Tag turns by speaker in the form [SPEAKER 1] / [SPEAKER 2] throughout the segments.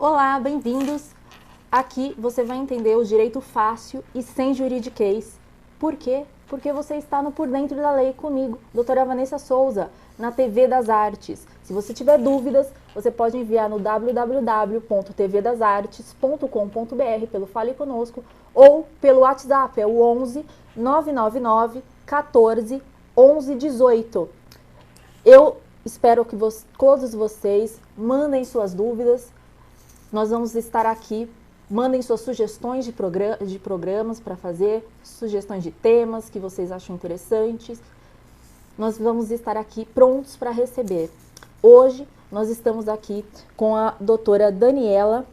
[SPEAKER 1] Olá, bem-vindos! Aqui você vai entender o direito fácil e sem juridiquês. Por quê? Porque você está no Por Dentro da Lei comigo, doutora Vanessa Souza, na TV das Artes. Se você tiver dúvidas, você pode enviar no www.tvdasartes.com.br pelo Fale Conosco ou pelo WhatsApp, é o 11 999 14 11 18. Eu espero que todos vocês mandem suas dúvidas. Nós vamos estar aqui. Mandem suas sugestões de programas para fazer, sugestões de temas que vocês acham interessantes. Nós vamos estar aqui prontos para receber. Hoje nós estamos aqui com a doutora Daniela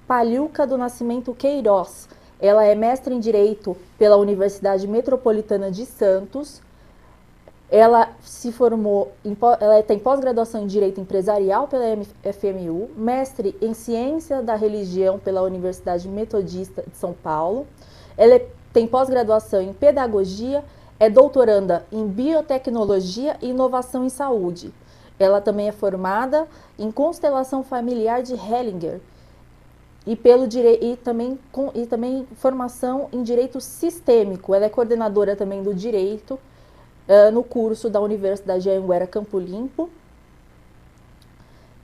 [SPEAKER 1] Palhuca do Nascimento Queiroz. Ela é mestre em Direito pela Universidade Metropolitana de Santos. Ela se formou, ela tem pós-graduação em Direito Empresarial pela FMU, mestre em Ciência da Religião pela Universidade Metodista de São Paulo. Ela tem pós-graduação em Pedagogia, é doutoranda em Biotecnologia e Inovação em Saúde. Ela também é formada em Constelação Familiar de Hellinger e também formação em Direito Sistêmico. Ela é coordenadora também do Direito no curso da Universidade de Anhanguera Campo Limpo.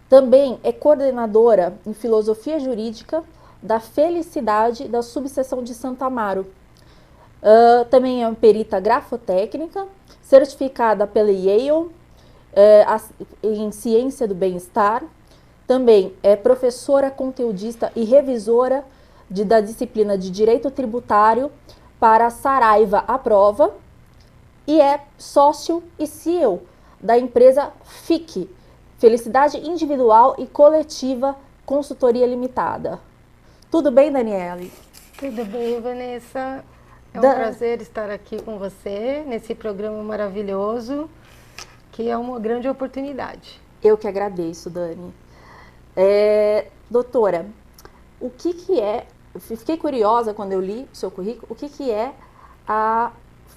[SPEAKER 1] Também é coordenadora em Filosofia Jurídica da Felicidade da subseção de Santo Amaro. Também é perita grafotécnica, certificada pela Yale em Ciência do Bem-Estar. Também é professora, conteudista e revisora da disciplina de Direito Tributário para a Saraiva à Prova. E é sócio e CEO da empresa FIC, Felicidade Individual e Coletiva Consultoria Limitada. Tudo bem, Daniele?
[SPEAKER 2] Tudo bem, Vanessa. É um prazer estar aqui com você nesse programa maravilhoso, que é uma grande oportunidade.
[SPEAKER 1] Eu que agradeço, Dani. Doutora, o que é... Fiquei curiosa quando eu li o seu currículo, o que é a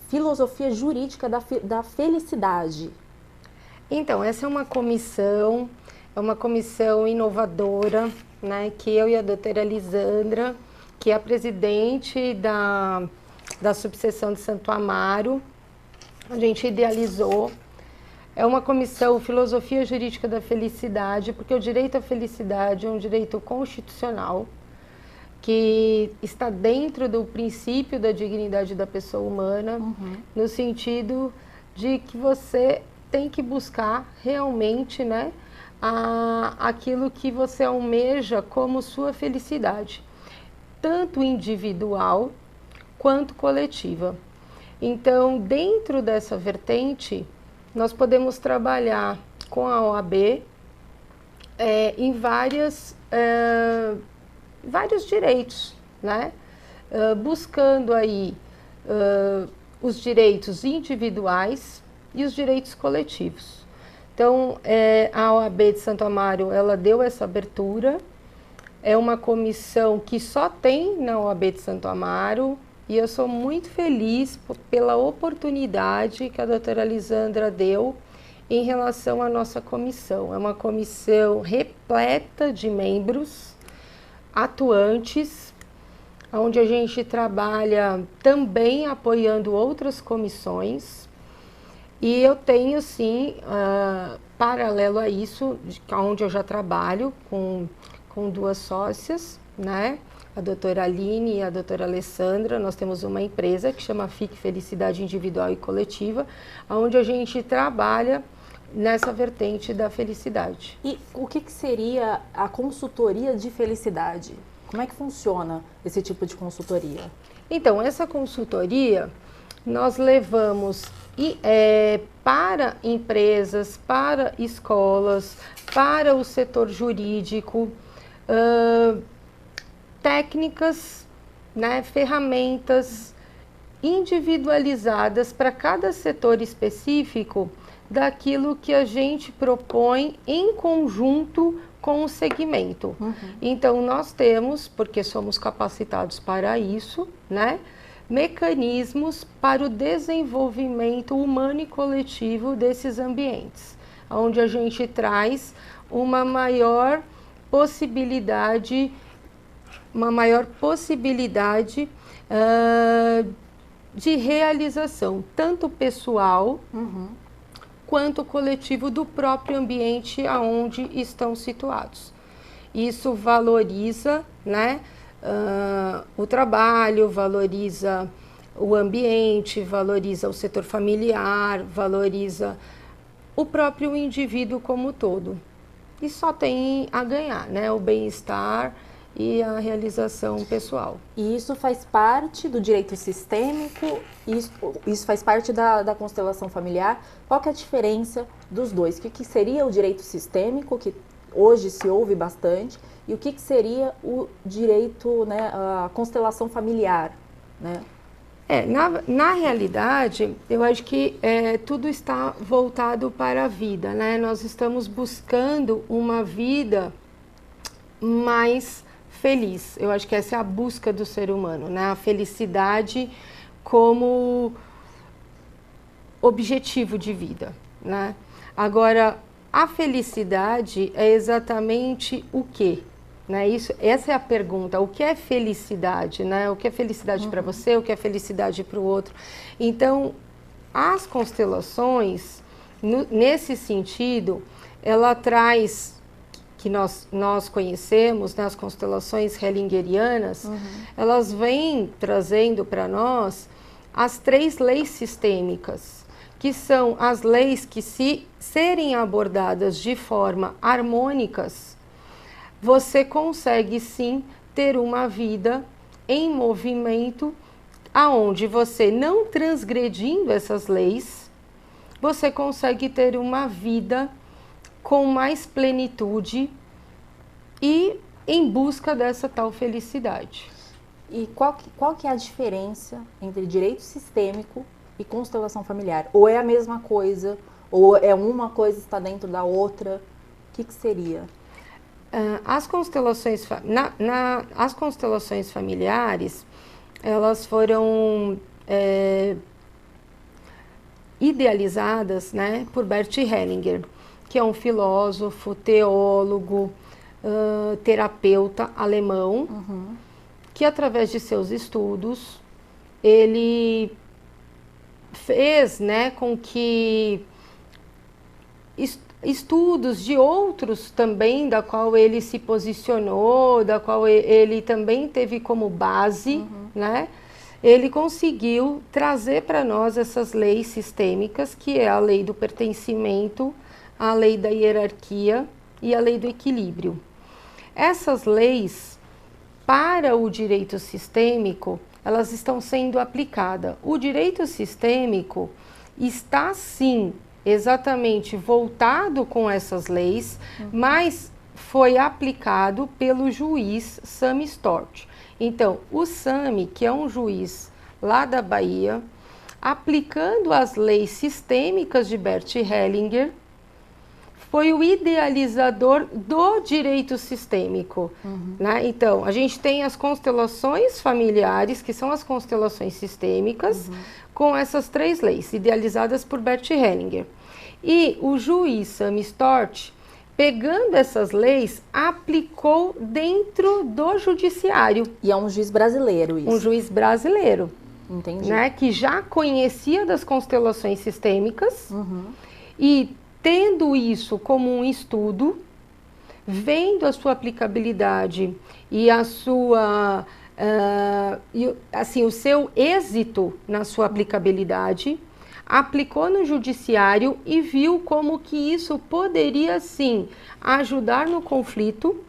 [SPEAKER 1] filosofia jurídica da felicidade?
[SPEAKER 2] Então, essa é uma comissão inovadora, né, que eu e a doutora Lisandra, que é a presidente da subseção de Santo Amaro, a gente idealizou. É uma comissão Filosofia Jurídica da Felicidade, porque o direito à felicidade é um direito constitucional, que está dentro do princípio da dignidade da pessoa humana, no sentido de que você tem que buscar realmente, né, aquilo que você almeja como sua felicidade, tanto individual quanto coletiva. Então, dentro dessa vertente, nós podemos trabalhar com a OAB em vários direitos, né? Buscando aí os direitos individuais e os direitos coletivos. Então, a OAB de Santo Amaro, ela deu essa abertura, é uma comissão que só tem na OAB de Santo Amaro, e eu sou muito feliz pela oportunidade que a doutora Lisandra deu em relação à nossa comissão. É uma comissão repleta de membros atuantes, onde a gente trabalha também apoiando outras comissões, e eu tenho sim, paralelo a isso, onde eu já trabalho com duas sócias, né? A doutora Aline e a doutora Alessandra. Nós temos uma empresa que chama FIC, Felicidade Individual e Coletiva, onde a gente trabalha nessa vertente da felicidade.
[SPEAKER 1] E o que seria a consultoria de felicidade? Como é que funciona esse tipo de consultoria?
[SPEAKER 2] Então, essa consultoria nós levamos para empresas, para escolas, para o setor jurídico, técnicas, né, ferramentas individualizadas para cada setor específico daquilo que a gente propõe em conjunto com o segmento. Então, nós temos, porque somos capacitados para isso, né, mecanismos para o desenvolvimento humano e coletivo desses ambientes. onde a gente traz uma maior possibilidade de realização, tanto pessoal quanto coletivo do próprio ambiente aonde estão situados. Isso valoriza, né, o trabalho, valoriza o ambiente, valoriza o setor familiar, valoriza o próprio indivíduo como todo. E só tem a ganhar, né, o bem-estar e a realização pessoal.
[SPEAKER 1] E isso faz parte do direito sistêmico, isso faz parte da constelação familiar. Qual que é a diferença dos dois? O que seria o direito sistêmico, que hoje se ouve bastante, e o que seria o direito, né, a constelação familiar, né?
[SPEAKER 2] Na realidade, eu acho que tudo está voltado para a vida, né? Nós estamos buscando uma vida mais feliz. Eu acho que essa é a busca do ser humano, né? A felicidade como objetivo de vida, né? Agora, a felicidade é exatamente o quê? Né? Essa é a pergunta. O que é felicidade? Né? O que é felicidade para você? O que é felicidade para o outro? Então, as constelações, nesse sentido, ela traz, que nós conhecemos, né, as constelações hellingerianas, elas vêm trazendo para nós as 3 leis sistêmicas, que são as leis que, se serem abordadas de forma harmônicas, você consegue sim ter uma vida em movimento, aonde você, não transgredindo essas leis, você consegue ter uma vida com mais plenitude e em busca dessa tal felicidade.
[SPEAKER 1] E qual que é a diferença entre direito sistêmico e constelação familiar? Ou é a mesma coisa, ou é uma coisa está dentro da outra? O que seria?
[SPEAKER 2] As constelações familiares, elas foram idealizadas, né, por Bert Hellinger, que é um filósofo, teólogo, terapeuta alemão, que através de seus estudos, ele fez, né, com que estudos de outros também, da qual ele se posicionou, da qual ele também teve como base, né? Ele conseguiu trazer para nós essas leis sistêmicas, que é a lei do pertencimento, a lei da hierarquia e a lei do equilíbrio. Essas leis, para o direito sistêmico, elas estão sendo aplicadas. O direito sistêmico está, sim, exatamente voltado com essas leis, mas foi aplicado pelo juiz Sami Stort. Então, o Sami, que é um juiz lá da Bahia, aplicando as leis sistêmicas de Bert Hellinger, foi o idealizador do direito sistêmico. Né? Então, a gente tem as constelações familiares, que são as constelações sistêmicas, com essas 3 leis, idealizadas por Bert Hellinger. E o juiz Sami Stort, pegando essas leis, aplicou dentro do judiciário.
[SPEAKER 1] E é um juiz brasileiro isso?
[SPEAKER 2] Um juiz brasileiro.
[SPEAKER 1] Entendi.
[SPEAKER 2] Né, que já conhecia das constelações sistêmicas e, tendo isso como um estudo, vendo a sua aplicabilidade e a sua, assim, o seu êxito na sua aplicabilidade, aplicou no judiciário e viu como que isso poderia, sim, ajudar no conflito,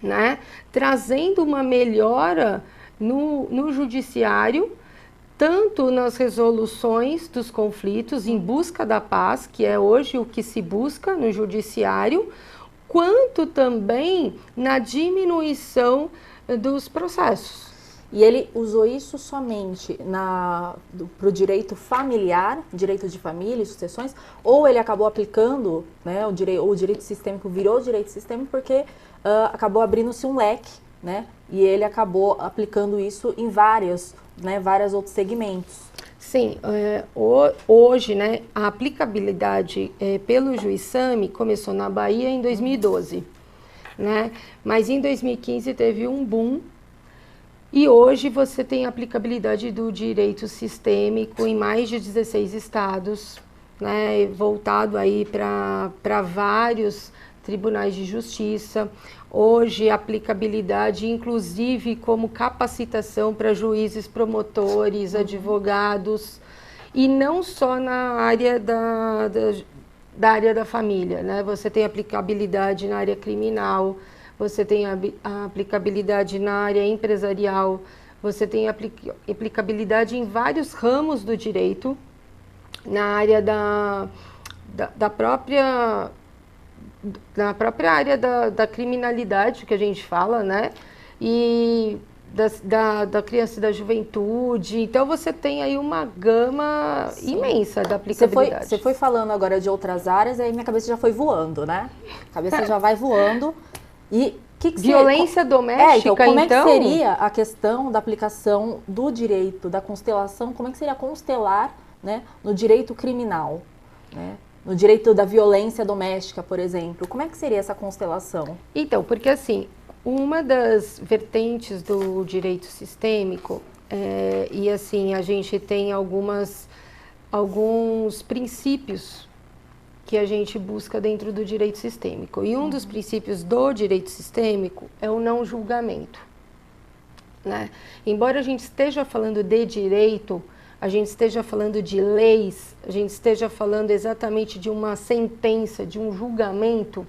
[SPEAKER 2] né, trazendo uma melhora no judiciário, tanto nas resoluções dos conflitos em busca da paz, que é hoje o que se busca no judiciário, quanto também na diminuição dos processos.
[SPEAKER 1] E ele usou isso somente para o direito familiar, direito de família e sucessões, ou ele acabou aplicando, né, o direito sistêmico virou direito sistêmico porque acabou abrindo-se um leque, né, e ele acabou aplicando isso em vários outros segmentos.
[SPEAKER 2] Sim, hoje, né, a aplicabilidade pelo juiz Sami começou na Bahia em 2012, né? Mas em 2015 teve um boom e hoje você tem a aplicabilidade do direito sistêmico em mais de 16 estados, né, voltado aí para vários tribunais de justiça. Hoje, aplicabilidade, inclusive, como capacitação para juízes, promotores, advogados, e não só na área da área da família, né? Você tem aplicabilidade na área criminal, você tem a aplicabilidade na área empresarial, você tem aplicabilidade em vários ramos do direito, na área da própria área da criminalidade que a gente fala, né? E da criança e da juventude. Então, você tem aí uma gama imensa da aplicabilidade.
[SPEAKER 1] Você foi falando agora de outras áreas, aí minha cabeça já foi voando, né? A cabeça já vai voando. E
[SPEAKER 2] violência doméstica,
[SPEAKER 1] então, como é que seria a questão da aplicação do direito, da constelação, como é que seria constelar, né, no direito criminal, né? No direito da violência doméstica, por exemplo, como é que seria essa constelação?
[SPEAKER 2] Então, porque assim, uma das vertentes do direito sistêmico, e assim, a gente tem alguns princípios que a gente busca dentro do direito sistêmico. E um dos princípios do direito sistêmico é o não julgamento, né? Embora a gente esteja falando de direito, a gente esteja falando de leis, a gente esteja falando exatamente de uma sentença, de um julgamento,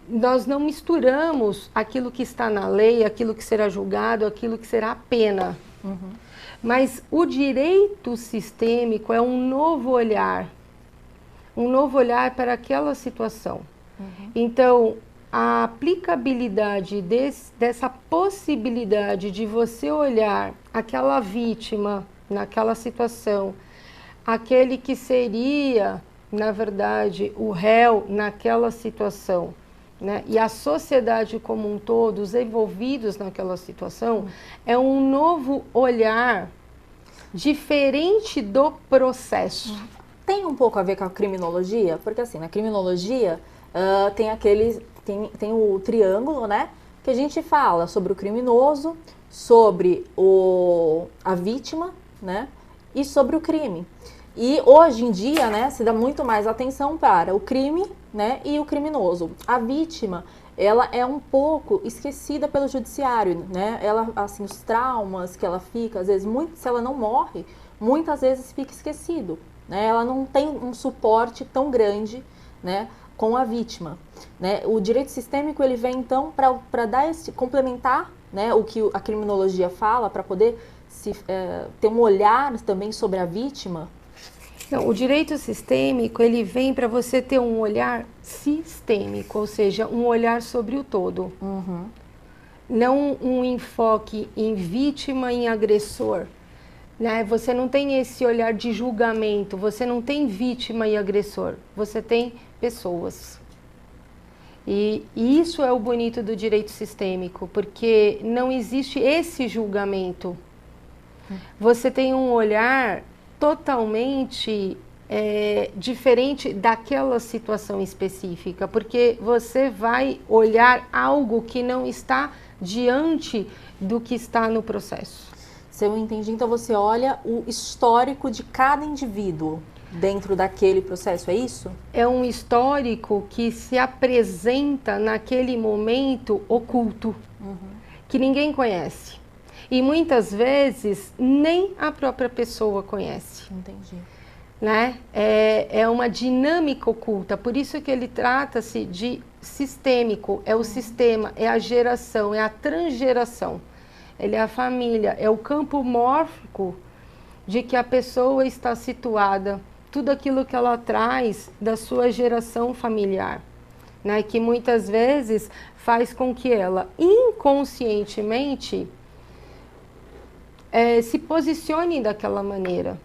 [SPEAKER 2] nós não misturamos aquilo que está na lei, aquilo que será julgado, aquilo que será a pena. Mas o direito sistêmico é um novo olhar para aquela situação. Então, a aplicabilidade dessa possibilidade de você olhar aquela vítima naquela situação, aquele que seria, na verdade, o réu naquela situação, né? E a sociedade como um todo, os envolvidos naquela situação, é um novo olhar diferente do processo.
[SPEAKER 1] Tem um pouco a ver com a criminologia, porque assim, na criminologia tem o triângulo, né? Que a gente fala sobre o criminoso, sobre a vítima, né? E sobre o crime. E hoje em dia, né, se dá muito mais atenção para o crime, né, e o criminoso. A vítima, ela é um pouco esquecida pelo judiciário, né? Ela, assim, os traumas que ela fica, às vezes, se ela não morre, muitas vezes fica esquecido, né? Ela não tem um suporte tão grande, né, com a vítima, né? O direito sistêmico, ele vem então para dar complementar, né, o que a criminologia fala, para poder ter um olhar também sobre a vítima.
[SPEAKER 2] Então, o direito sistêmico, ele vem para você ter um olhar sistêmico, ou seja, um olhar sobre o todo. Não um enfoque em vítima, em agressor, né? Você não tem esse olhar de julgamento, você não tem vítima e agressor, você tem pessoas. E isso é o bonito do direito sistêmico, porque não existe esse julgamento. Você tem um olhar totalmente diferente daquela situação específica, porque você vai olhar algo que não está diante do que está no processo.
[SPEAKER 1] Se eu entendi, então você olha o histórico de cada indivíduo dentro daquele processo, é isso?
[SPEAKER 2] É um histórico que se apresenta naquele momento oculto, que ninguém conhece. E muitas vezes nem a própria pessoa conhece.
[SPEAKER 1] Entendi.
[SPEAKER 2] Né? É uma dinâmica oculta, por isso que ele trata-se de sistêmico, é o sistema, é a geração, é a transgeração. Ele é a família, é o campo mórfico de que a pessoa está situada, tudo aquilo que ela traz da sua geração familiar, né? Que muitas vezes faz com que ela inconscientemente se posicione daquela maneira.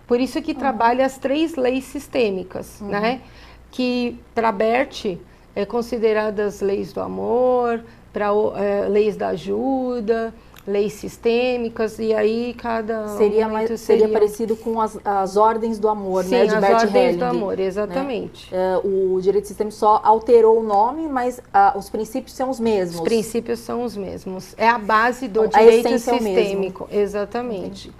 [SPEAKER 2] Por isso que trabalha as 3 leis sistêmicas, né? Que para Bert é consideradas leis do amor, leis da ajuda, leis sistêmicas, e aí cada
[SPEAKER 1] seria parecido com as ordens do amor,
[SPEAKER 2] sim,
[SPEAKER 1] né, de
[SPEAKER 2] as
[SPEAKER 1] Bert
[SPEAKER 2] ordens
[SPEAKER 1] Helling,
[SPEAKER 2] do amor, exatamente.
[SPEAKER 1] Né? O direito sistêmico só alterou o nome, mas os princípios são os mesmos.
[SPEAKER 2] Os princípios são os mesmos. É a base do
[SPEAKER 1] Então,
[SPEAKER 2] direito sistêmico. Exatamente.
[SPEAKER 1] Entendi.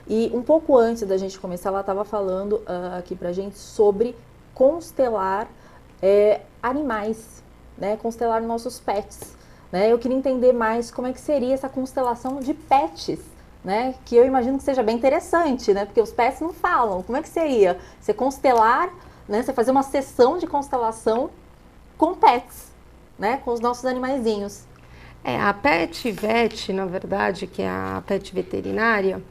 [SPEAKER 1] E um pouco antes da gente começar, ela estava falando aqui pra gente sobre constelar animais, né? Constelar nossos pets. Né? Eu queria entender mais como é que seria essa constelação de pets, né? Que eu imagino que seja bem interessante, né? Porque os pets não falam. Como é que seria? Você constelar, né? Você fazer uma sessão de constelação com pets, né? Com os nossos animaizinhos.
[SPEAKER 2] A Pet Vet, na verdade, que é a pet veterinária,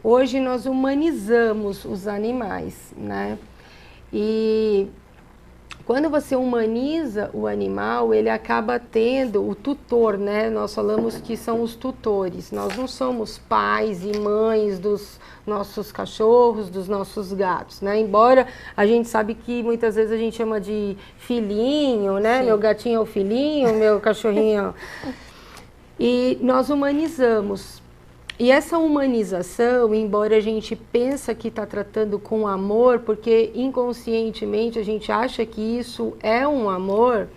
[SPEAKER 2] hoje nós humanizamos os animais, né? E quando você humaniza o animal, ele acaba tendo o tutor, né? Nós falamos que são os tutores. Nós não somos pais e mães dos nossos cachorros, dos nossos gatos, né? Embora a gente sabe que muitas vezes a gente chama de filhinho, né? Sim. Meu gatinho é o filhinho, meu cachorrinho... E nós humanizamos. E essa humanização, embora a gente pense que está tratando com amor, porque inconscientemente a gente acha que isso é um amor,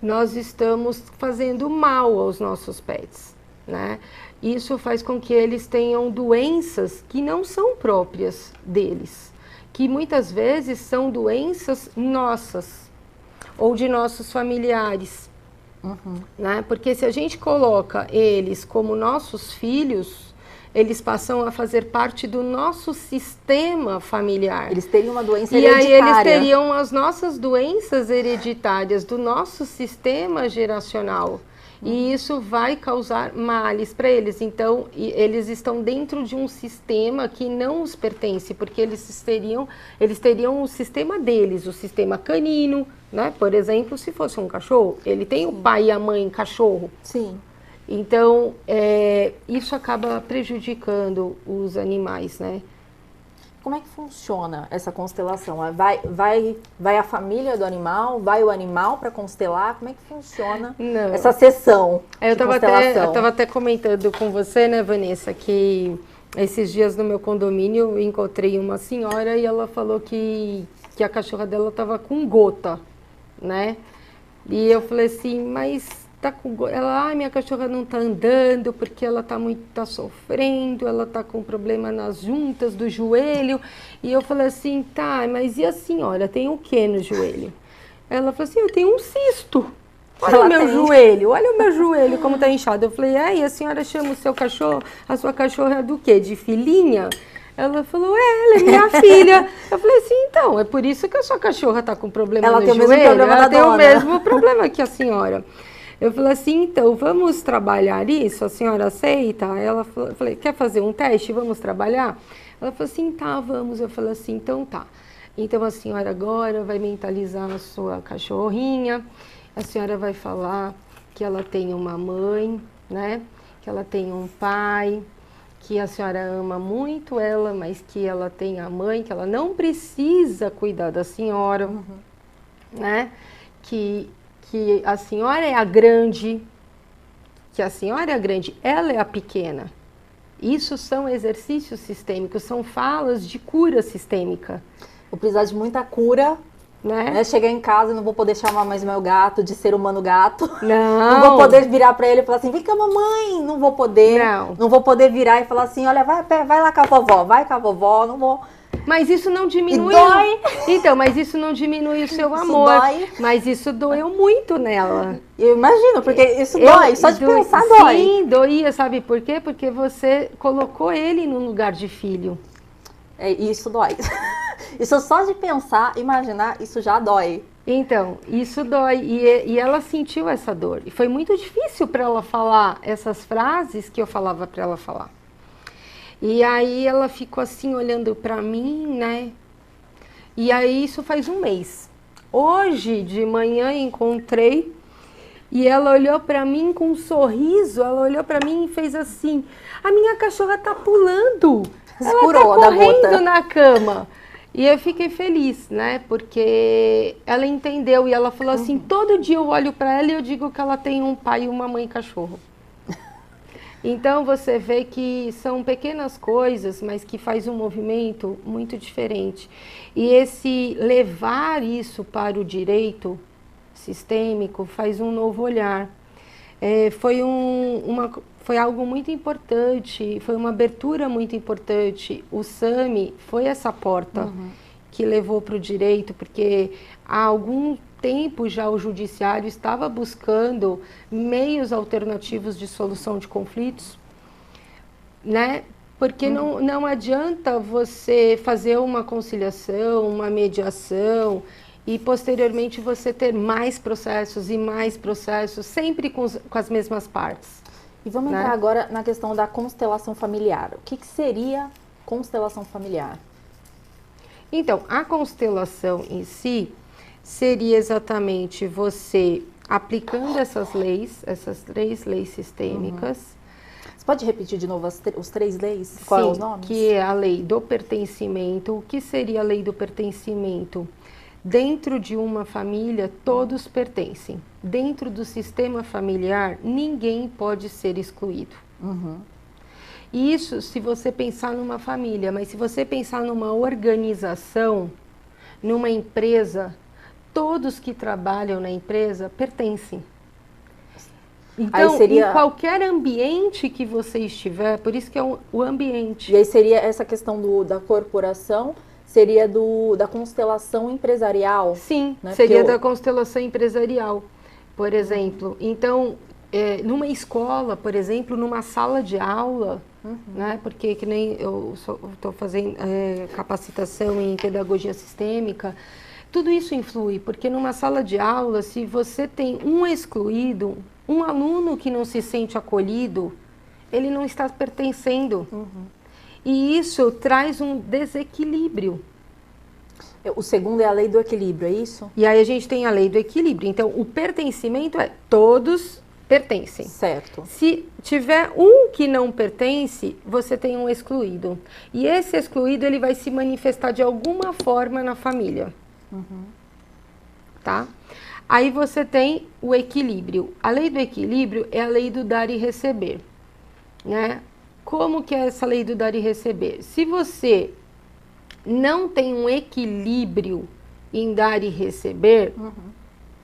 [SPEAKER 2] nós estamos fazendo mal aos nossos pets, né? Isso faz com que eles tenham doenças que não são próprias deles, que muitas vezes são doenças nossas ou de nossos familiares. Né? Porque se a gente coloca eles como nossos filhos, eles passam a fazer parte do nosso sistema familiar.
[SPEAKER 1] Eles teriam uma doença hereditária.
[SPEAKER 2] E aí eles teriam as nossas doenças hereditárias do nosso sistema geracional. E isso vai causar males para eles. Então, eles estão dentro de um sistema que não os pertence, porque eles teriam o sistema deles, o sistema canino, né? Por exemplo, se fosse um cachorro, ele tem o pai e a mãe cachorro.
[SPEAKER 1] Sim.
[SPEAKER 2] Então, isso acaba prejudicando os animais, né?
[SPEAKER 1] Como é que funciona essa constelação? Vai a família do animal? Vai o animal para constelar? Como é que funciona essa sessão de constelação?
[SPEAKER 2] Eu estava até comentando com você, né, Vanessa, que esses dias no meu condomínio eu encontrei uma senhora e ela falou que a cachorra dela estava com gota, né? E eu falei assim, mas... tá com... Ela, minha cachorra não tá andando porque ela tá sofrendo, ela tá com problema nas juntas do joelho. E eu falei assim, tá, mas e a senhora tem o que no joelho? Ela falou assim, eu tenho um cisto. Olha o meu joelho, olha o meu joelho como tá inchado. Eu falei, e a senhora chama o seu cachorro, a sua cachorra do quê? De filhinha? Ela falou, ela é minha filha. Eu falei assim, então, é por isso que a sua cachorra tá com problema no joelho. Ela tem o mesmo problema que a senhora. Eu falei assim, então, vamos trabalhar isso? A senhora aceita? Ela falou, eu falei, quer fazer um teste? Vamos trabalhar? Ela falou assim, tá, vamos. Eu falei assim, então tá. Então a senhora agora vai mentalizar a sua cachorrinha, a senhora vai falar que ela tem uma mãe, né? Que ela tem um pai, que a senhora ama muito ela, mas que ela tem a mãe, que ela não precisa cuidar da senhora, né? Que a senhora é a grande, ela é a pequena. Isso são exercícios sistêmicos, são falas de cura sistêmica.
[SPEAKER 1] Vou precisar de muita cura, né? Chegar em casa e não vou poder chamar mais meu gato de ser humano gato. Não vou poder virar para ele e falar assim, vem cá mamãe, não vou poder. Não vou poder virar e falar assim, olha, vai lá com a vovó, vai com a vovó, não vou...
[SPEAKER 2] Mas isso não diminui...
[SPEAKER 1] Dói.
[SPEAKER 2] Então, mas isso não diminui o seu amor. Dói. Mas isso doeu muito nela.
[SPEAKER 1] Eu imagino, porque isso dói. Só de pensar dói.
[SPEAKER 2] Sim, doía. Sabe por quê? Porque você colocou ele no lugar de filho.
[SPEAKER 1] Isso dói. Isso só de pensar, imaginar, isso já dói.
[SPEAKER 2] Então, isso dói. E ela sentiu essa dor. E foi muito difícil para ela falar essas frases que eu falava para ela falar. E aí ela ficou assim olhando para mim, né? E aí isso faz um mês. Hoje de manhã encontrei e ela olhou para mim com um sorriso. Ela olhou para mim e fez assim: a minha cachorra tá pulando. Ela tá correndo na cama. E eu fiquei feliz, né? Porque ela entendeu e ela falou assim: todo dia eu olho para ela e eu digo que ela tem um pai e uma mãe cachorro. Então você vê que são pequenas coisas, mas que faz um movimento muito diferente. E esse levar isso para o direito sistêmico faz um novo olhar. Foi algo muito importante, foi uma abertura muito importante. O SAMI foi essa porta que levou para o direito, porque há algum tempo já o judiciário estava buscando meios alternativos de solução de conflitos, né? Porque não adianta você fazer uma conciliação, uma mediação e posteriormente você ter mais processos e mais processos, sempre com as mesmas partes.
[SPEAKER 1] E vamos entrar agora na questão da constelação familiar. O que seria constelação familiar?
[SPEAKER 2] Então, a constelação em si seria exatamente você aplicando essas leis, essas 3 leis sistêmicas.
[SPEAKER 1] Você pode repetir de novo os 3 leis? Quais são os nomes?
[SPEAKER 2] Que é a lei do pertencimento. O que seria a lei do pertencimento? Dentro de uma família, todos pertencem. Dentro do sistema familiar, ninguém pode ser excluído. Isso se você pensar numa família, mas se você pensar numa organização, numa empresa, todos que trabalham na empresa pertencem. Então, em qualquer ambiente que você estiver, por isso que é o ambiente.
[SPEAKER 1] E aí seria essa questão da corporação, seria da constelação empresarial?
[SPEAKER 2] Sim, né? Seria da constelação empresarial, por exemplo. Então, numa escola, por exemplo, numa sala de aula, né? Porque que nem eu estou fazendo capacitação em pedagogia sistêmica, tudo isso influi, porque numa sala de aula, se você tem um excluído, um aluno que não se sente acolhido, ele não está pertencendo. E isso traz um desequilíbrio.
[SPEAKER 1] O segundo é a lei do equilíbrio, é isso?
[SPEAKER 2] E aí a gente tem a lei do equilíbrio. Então, o pertencimento é todos pertencem.
[SPEAKER 1] Certo.
[SPEAKER 2] Se tiver um que não pertence, você tem um excluído. E esse excluído, ele vai se manifestar de alguma forma na família. Tá? Aí você tem o equilíbrio. A lei do equilíbrio é a lei do dar e receber, né? Como que é essa lei do dar e receber? Se você não tem um equilíbrio em dar e receber,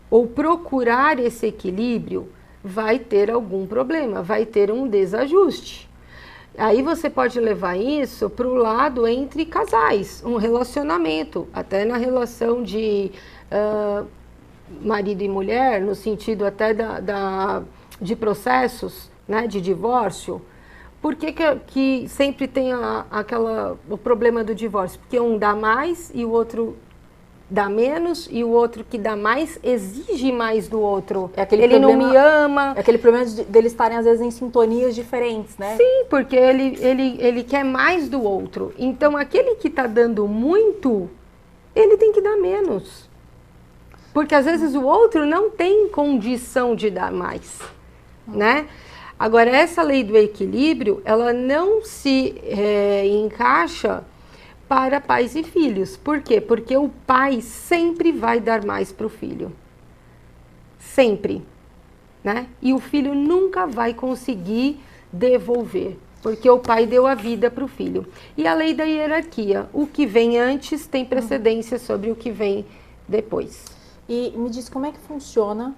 [SPEAKER 2] ou procurar esse equilíbrio, vai ter algum problema, vai ter um desajuste. Aí você pode levar isso para o lado entre casais, um relacionamento, até na relação de marido e mulher, no sentido até de processos, né, de divórcio. Por que sempre tem o problema do divórcio? Porque um dá mais e o outro dá menos, e o outro que dá mais exige mais do outro. Ele não me ama.
[SPEAKER 1] É aquele problema deles estarem, às vezes, em sintonias diferentes, né?
[SPEAKER 2] Sim, porque ele quer mais do outro. Então, aquele que está dando muito, ele tem que dar menos. Porque, às vezes, o outro não tem condição de dar mais, né? Agora, essa lei do equilíbrio, ela não se encaixa para pais e filhos. Por quê? Porque o pai sempre vai dar mais para o filho. Sempre. Né? E o filho nunca vai conseguir devolver, porque o pai deu a vida para o filho. E a lei da hierarquia, o que vem antes tem precedência sobre o que vem depois.
[SPEAKER 1] E me diz como é que funciona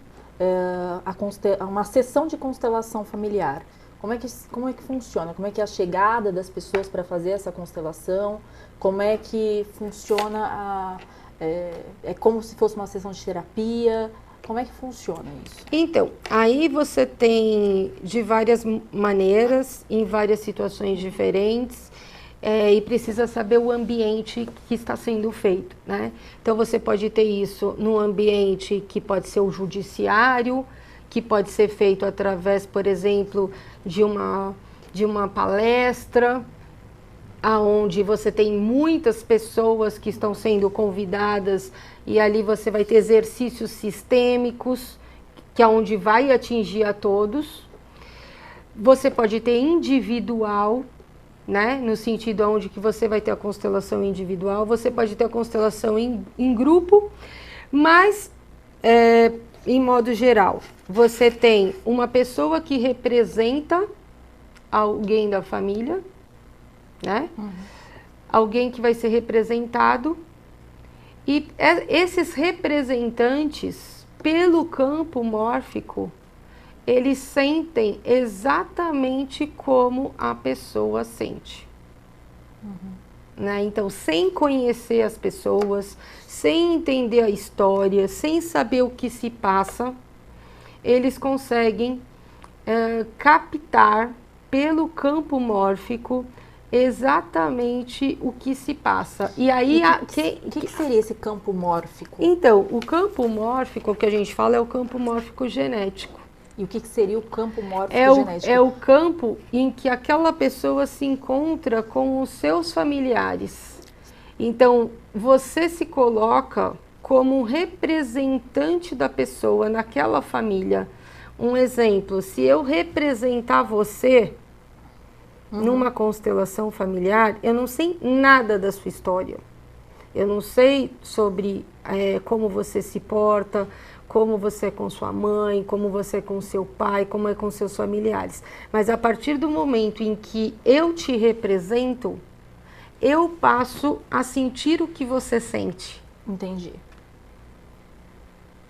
[SPEAKER 1] uma sessão de constelação familiar. Como é que funciona? Como é que é a chegada das pessoas para fazer essa constelação? Como é que funciona é como se fosse uma sessão de terapia? Como é que funciona isso?
[SPEAKER 2] Então, aí você tem de várias maneiras, em várias situações diferentes, e precisa saber o ambiente que está sendo feito, né? Então, você pode ter isso num ambiente que pode ser o judiciário, que pode ser feito através, por exemplo, de uma palestra, aonde você tem muitas pessoas que estão sendo convidadas e ali você vai ter exercícios sistêmicos, que é onde vai atingir a todos. Você pode ter individual, né, no sentido onde que você vai ter a constelação individual. Você pode ter a constelação em grupo, mas em modo geral, você tem uma pessoa que representa alguém da família, né? Alguém que vai ser representado. E esses representantes, pelo campo mórfico, eles sentem exatamente como a pessoa sente. Né? Então, sem conhecer as pessoas, sem entender a história, sem saber o que se passa, eles conseguem captar pelo campo mórfico exatamente o que se passa. E aí,
[SPEAKER 1] o que seria esse campo mórfico?
[SPEAKER 2] Então, o campo mórfico que a gente fala é o campo mórfico genético.
[SPEAKER 1] E o que seria o campo mórfico genético?
[SPEAKER 2] É o campo em que aquela pessoa se encontra com os seus familiares. Então, você se coloca como um representante da pessoa naquela família. Um exemplo, se eu representar você numa constelação familiar, eu não sei nada da sua história. Eu não sei sobre como você se porta, como você é com sua mãe, como você é com seu pai, como é com seus familiares. Mas a partir do momento em que eu te represento, eu passo a sentir o que você sente.
[SPEAKER 1] Entendi.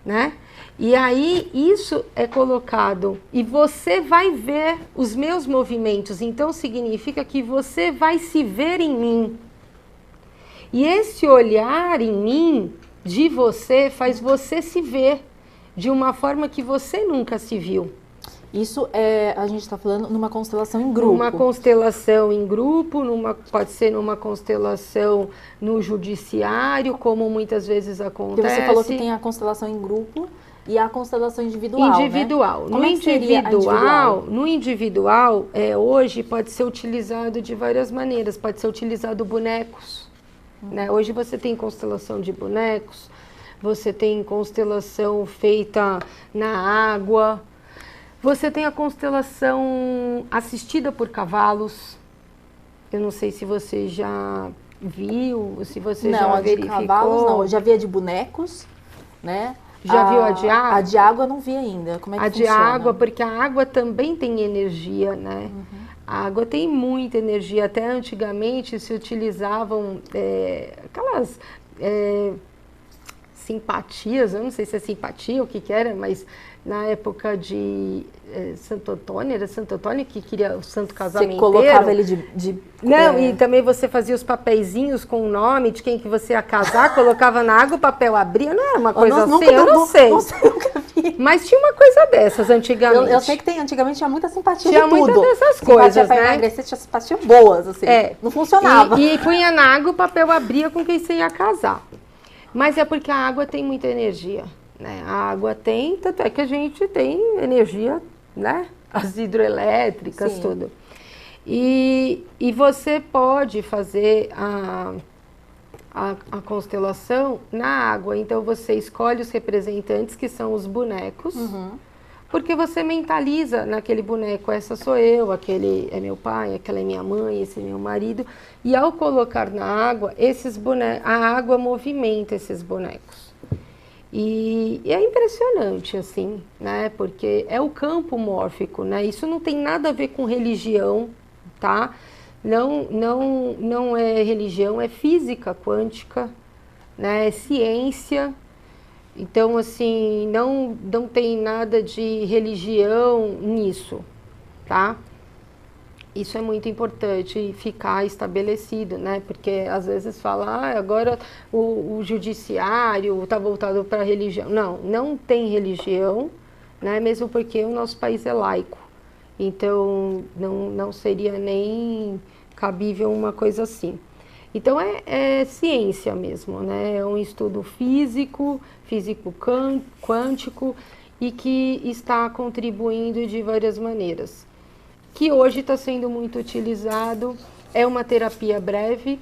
[SPEAKER 2] Né? E aí isso é colocado e você vai ver os meus movimentos, então significa que você vai se ver em mim. E esse olhar em mim de você faz você se ver de uma forma que você nunca se viu.
[SPEAKER 1] Isso a gente está falando numa constelação em grupo.
[SPEAKER 2] Numa constelação em grupo, pode ser numa constelação no judiciário, como muitas vezes acontece.
[SPEAKER 1] Porque você falou que tem a constelação em grupo e a constelação individual,
[SPEAKER 2] individual.
[SPEAKER 1] Né?
[SPEAKER 2] No individual, hoje pode ser utilizado de várias maneiras. Pode ser utilizado bonecos. Né? Hoje você tem constelação de bonecos, você tem constelação feita na água, você tem a constelação assistida por cavalos. Eu não sei se você já viu, se você já verificou.
[SPEAKER 1] Não, a de cavalos não. Eu já vi a de bonecos, né?
[SPEAKER 2] Já viu a de água?
[SPEAKER 1] A de água eu não vi ainda. Como é que funciona?
[SPEAKER 2] A de água, porque a água também tem energia, né? A água tem muita energia. Até antigamente se utilizavam aquelas simpatias, eu não sei se é simpatia ou o que era, mas na época de Santo Antônio, era Santo Antônio que queria o santo casamenteiro.
[SPEAKER 1] Você colocava ele
[SPEAKER 2] Não, e também você fazia os papeizinhos com o nome de quem que você ia casar, colocava na água, o papel abria, não era uma coisa assim? Eu não sei.
[SPEAKER 1] Nunca vi.
[SPEAKER 2] Mas tinha uma coisa dessas antigamente.
[SPEAKER 1] Eu sei que antigamente tinha muita simpatia
[SPEAKER 2] de tudo. Tinha muita dessas coisas,
[SPEAKER 1] pra emagrecer, tinha simpatia boas, assim. Não funcionava.
[SPEAKER 2] E punha na água, o papel abria com quem você ia casar. Mas é porque a água tem muita energia, né? A água tem, tanto é que a gente tem energia, né? As hidroelétricas,
[SPEAKER 1] Sim.
[SPEAKER 2] tudo. E você pode fazer a constelação na água. Então, você escolhe os representantes, que são os bonecos, porque você mentaliza naquele boneco, essa sou eu, aquele é meu pai, aquela é minha mãe, esse é meu marido. E ao colocar na água, a água movimenta esses bonecos. E é impressionante, assim, né? Porque é o campo mórfico, né? Isso não tem nada a ver com religião, tá? Não é religião, é física quântica, né? É ciência. Então, assim, não tem nada de religião nisso, tá? Isso é muito importante ficar estabelecido, né? Porque às vezes fala, agora o judiciário está voltado para a religião. Não tem religião, né? Mesmo porque o nosso país é laico. Então, não seria nem cabível uma coisa assim. Então, é ciência mesmo, né? É um estudo físico quântico, e que está contribuindo de várias maneiras. Que hoje está sendo muito utilizado, é uma terapia breve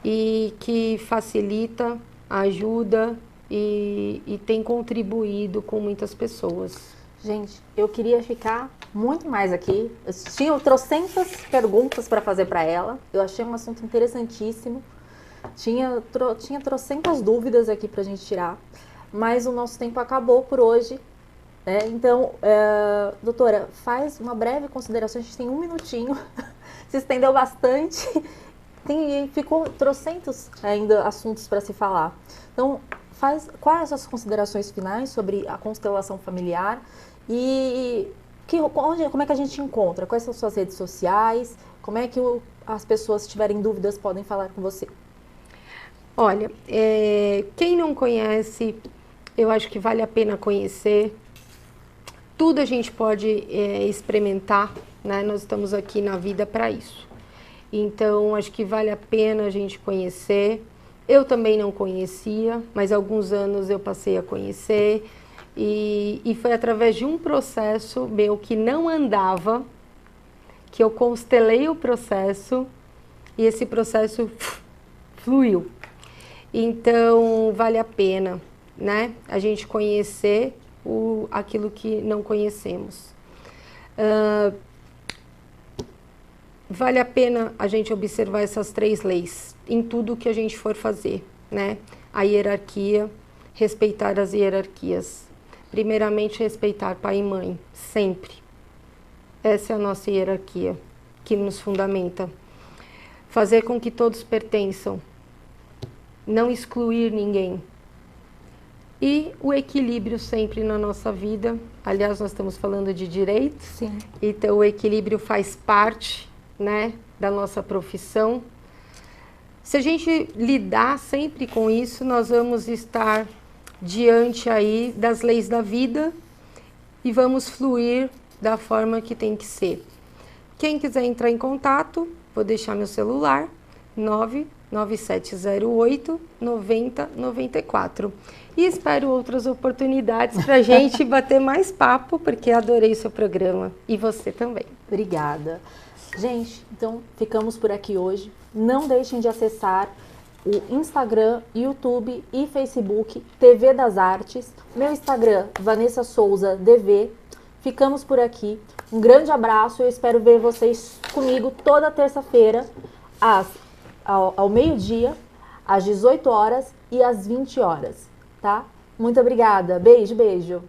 [SPEAKER 2] e que facilita, ajuda e tem contribuído com muitas pessoas.
[SPEAKER 1] Gente, eu queria ficar muito mais aqui. Eu tinha trocentas perguntas para fazer para ela. Eu achei um assunto interessantíssimo. Tinha trocentas dúvidas aqui para a gente tirar. Mas o nosso tempo acabou por hoje. Então, doutora, faz uma breve consideração, a gente tem um minutinho, se estendeu bastante, ficou trocentos ainda assuntos para se falar. Então, quais as considerações finais sobre a constelação familiar e como é que a gente encontra? Quais são suas redes sociais? Como é que as pessoas, se tiverem dúvidas, podem falar com você?
[SPEAKER 2] Olha, quem não conhece, eu acho que vale a pena conhecer. Tudo a gente pode experimentar, né? Nós estamos aqui na vida para isso. Então, acho que vale a pena a gente conhecer. Eu também não conhecia, mas há alguns anos eu passei a conhecer. E foi através de um processo meu que não andava, que eu constelei o processo e esse processo fluiu. Então, vale a pena, né, a gente conhecer aquilo que não conhecemos. Vale a pena a gente observar essas 3 leis em tudo que a gente for fazer, né? A hierarquia, respeitar as hierarquias. Primeiramente, respeitar pai e mãe, sempre. Essa é a nossa hierarquia que nos fundamenta. Fazer com que todos pertençam, não excluir ninguém. E o equilíbrio sempre na nossa vida. Aliás, nós estamos falando de direito.
[SPEAKER 1] Sim.
[SPEAKER 2] Então, o equilíbrio faz parte, né, da nossa profissão. Se a gente lidar sempre com isso, nós vamos estar diante aí das leis da vida e vamos fluir da forma que tem que ser. Quem quiser entrar em contato, vou deixar meu celular, 99708 9094. E espero outras oportunidades para a gente bater mais papo, porque adorei seu programa. E você também.
[SPEAKER 1] Obrigada. Gente, então ficamos por aqui hoje. Não deixem de acessar o Instagram, YouTube e Facebook TV das Artes. Meu Instagram, Vanessa Souza DV. Ficamos por aqui. Um grande abraço. Eu espero ver vocês comigo toda terça-feira, ao meio-dia, às 18 horas e às 20 horas, tá? Muito obrigada. Beijo, beijo.